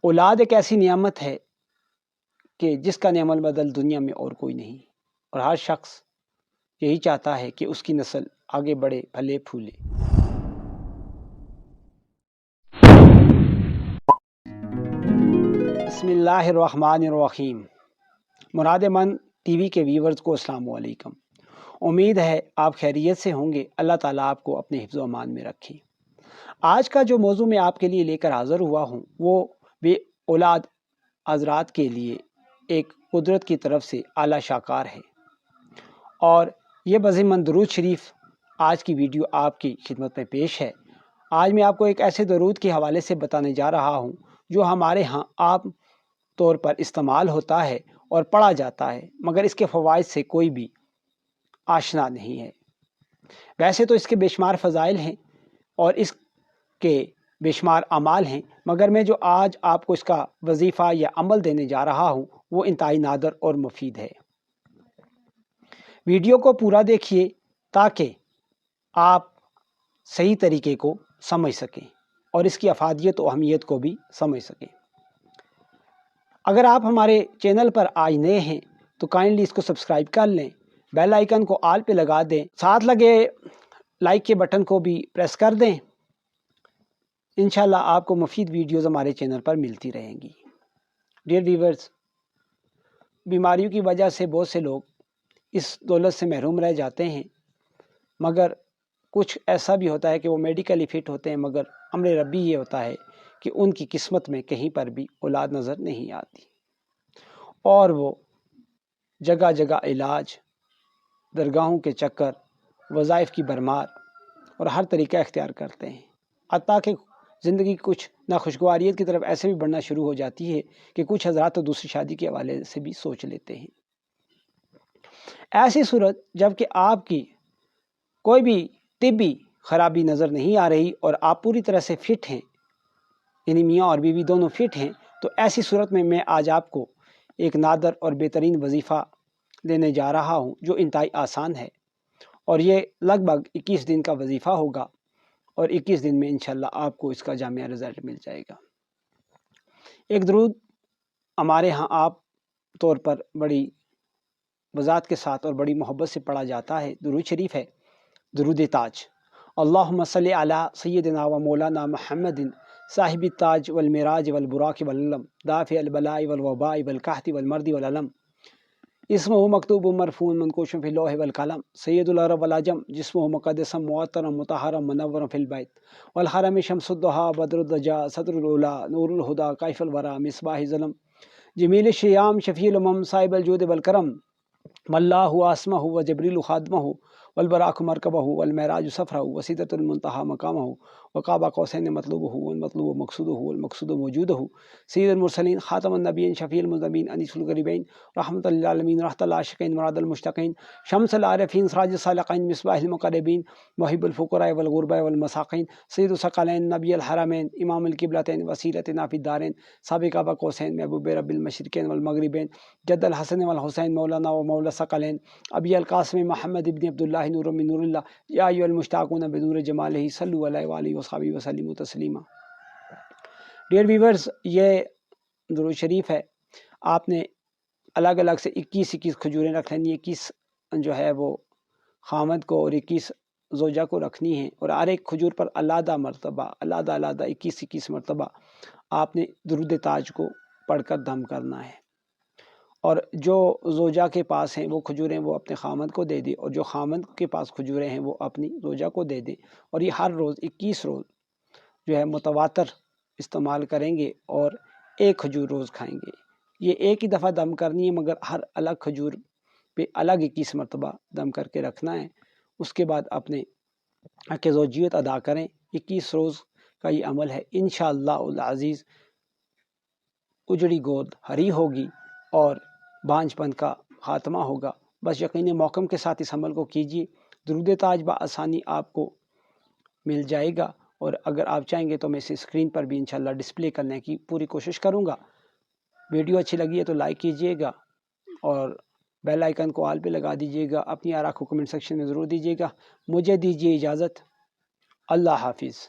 اولاد ایک ایسی نعمت ہے کہ جس کا نعم البدل دنیا میں اور کوئی نہیں، اور ہر شخص یہی چاہتا ہے کہ اس کی نسل آگے بڑھے، پھلے پھولے۔ بسم اللہ الرحمن الرحیم۔ مراد من ٹی وی کے ویورز کو السلام علیکم۔ امید ہے آپ خیریت سے ہوں گے۔ اللہ تعالیٰ آپ کو اپنے حفظ و امان میں رکھے۔ آج کا جو موضوع میں آپ کے لیے لے کر حاضر ہوا ہوں وہ بے اولاد حضرات کے لیے ایک قدرت کی طرف سے اعلیٰ شاکار ہے، اور یہ بضمن درود شریف آج کی ویڈیو آپ کی خدمت میں پیش ہے۔ آج میں آپ کو ایک ایسے درود کے حوالے سے بتانے جا رہا ہوں جو ہمارے ہاں عام طور پر استعمال ہوتا ہے اور پڑھا جاتا ہے، مگر اس کے فوائد سے کوئی بھی آشنا نہیں ہے۔ ویسے تو اس کے بے شمار فضائل ہیں اور اس کے بے شمار اعمال ہیں، مگر میں جو آج آپ کو اس کا وظیفہ یا عمل دینے جا رہا ہوں وہ انتہائی نادر اور مفید ہے۔ ویڈیو کو پورا دیکھیے تاکہ آپ صحیح طریقے کو سمجھ سکیں اور اس کی افادیت و اہمیت کو بھی سمجھ سکیں۔ اگر آپ ہمارے چینل پر آج نئے ہیں تو کائنڈلی اس کو سبسکرائب کر لیں، بیل آئیکن کو آل پہ لگا دیں، ساتھ لگے لائک کے بٹن کو بھی پریس کر دیں۔ انشاءاللہ آپ کو مفید ویڈیوز ہمارے چینل پر ملتی رہیں گی۔ ڈیئر ویورز، بیماریوں کی وجہ سے بہت سے لوگ اس دولت سے محروم رہ جاتے ہیں، مگر کچھ ایسا بھی ہوتا ہے کہ وہ میڈیکلی فٹ ہوتے ہیں، مگر امر ربی یہ ہوتا ہے کہ ان کی قسمت میں کہیں پر بھی اولاد نظر نہیں آتی، اور وہ جگہ جگہ علاج، درگاہوں کے چکر، وظائف کی بھرمار اور ہر طریقہ اختیار کرتے ہیں، حتیٰ کہ زندگی کچھ ناخوشگواریت کی طرف ایسے بھی بڑھنا شروع ہو جاتی ہے کہ کچھ حضرات تو دوسری شادی کے حوالے سے بھی سوچ لیتے ہیں۔ ایسی صورت جب کہ آپ کی کوئی بھی طبی خرابی نظر نہیں آ رہی اور آپ پوری طرح سے فٹ ہیں، یعنی میاں اور بیوی دونوں فٹ ہیں، تو ایسی صورت میں آج آپ کو ایک نادر اور بہترین وظیفہ دینے جا رہا ہوں جو انتہائی آسان ہے، اور یہ لگ بھگ 21 دن کا وظیفہ ہوگا، اور 21 دن میں انشاءاللہ آپ کو اس کا جامع رزلٹ مل جائے گا۔ ایک درود ہمارے ہاں عام طور پر بڑی وضاحت کے ساتھ اور بڑی محبت سے پڑھا جاتا ہے، درود شریف ہے، درود تاج۔ اللہم صلی علی سیدنا و مولانا محمد صاحب التاج والمراج والبراق والعلم دافع البلاء والوباء والقحط والمرض والعلم، اسمہ مکتوب مرفون منقوش فی اللوح والقلم، سید العرب والعجم، جسمہ مقدس معطر مطہر منور فی البیت والحرم، شمس الضحیٰ بدر الدجا صدر الاولیٰ نور الہدیٰ کیف الورا مصباح ظلم، جمیل الشیام شفیع الامم صاحب الجود والکرم، واللہ اسمہ و جبریل خادمہ والبراق مرکبہ والمعراج سفرہ وسیدۃ المنتہا مقامہ وقاب قوسین مطلوبہ والمطلوب مقصودہ والمقصود موجودہ، سید المرسلین خاتم النبیین شفیع المذنبین انیس الغریبین رحمۃ للعالمین رحمۃ العاشقین مراد المشتقین، شمس العارفین سراج الصالقین مصباح المقربین محب الفقراء والغرباء والمساکین، سید الثقلین نبی الحرمین امام القبلتین وسیلتنا فی الدارین، سابق قاب قوسین محبوب رب المشرقین والمغربین، جد الحسن والحسین مولانا و مولا الثقلین، ابی القاسم محمد ابن عبداللہ نور من نور اللہ، یا ایھا المشتاقون بنور جمالہ صلوا علیہ وآلہ وصحبہ وسلم تسلیما۔ ڈیئر ویورز، یہ درود شریف ہے، آپ نے الگ الگ سے 21 کھجوریں رکھ لینی ہیں، 21 جو ہے وہ خامد کو اور 21 زوجہ کو رکھنی ہیں، اور ہر ایک کھجور پر علیحدہ مرتبہ علیحدہ 21 مرتبہ آپ نے درود تاج کو پڑھ کر دم کرنا ہے، اور جو زوجہ کے پاس ہیں وہ کھجوریں وہ اپنے خامد کو دے دیں، اور جو خامد کے پاس کھجوریں ہیں وہ اپنی زوجہ کو دے دیں، اور یہ ہر روز 21 روز جو ہے متواتر استعمال کریں گے اور ایک کھجور روز کھائیں گے۔ یہ ایک ہی دفعہ دم کرنی ہے، مگر ہر الگ کھجور پہ الگ 21 مرتبہ دم کر کے رکھنا ہے۔ اس کے بعد اپنے حق زوجیت ادا کریں۔ 21 روز کا یہ عمل ہے، انشاءاللہ العزیز اجڑی گود ہری ہوگی اور بانجھ پن کا خاتمہ ہوگا۔ بس یقین محکم کے ساتھ اس عمل کو کیجیے، درود تاج بآسانی آپ کو مل جائے گا، اور اگر آپ چاہیں گے تو میں اسے اسکرین پر بھی انشاءاللہ ڈسپلے کرنے کی پوری کوشش کروں گا۔ ویڈیو اچھی لگی ہے تو لائک کیجیے گا، اور بیل آئیکن کو آل پہ لگا دیجیے گا، اپنی آراء کو کمنٹ سیکشن میں ضرور دیجیے گا۔ مجھے دیجیے اجازت، اللہ حافظ۔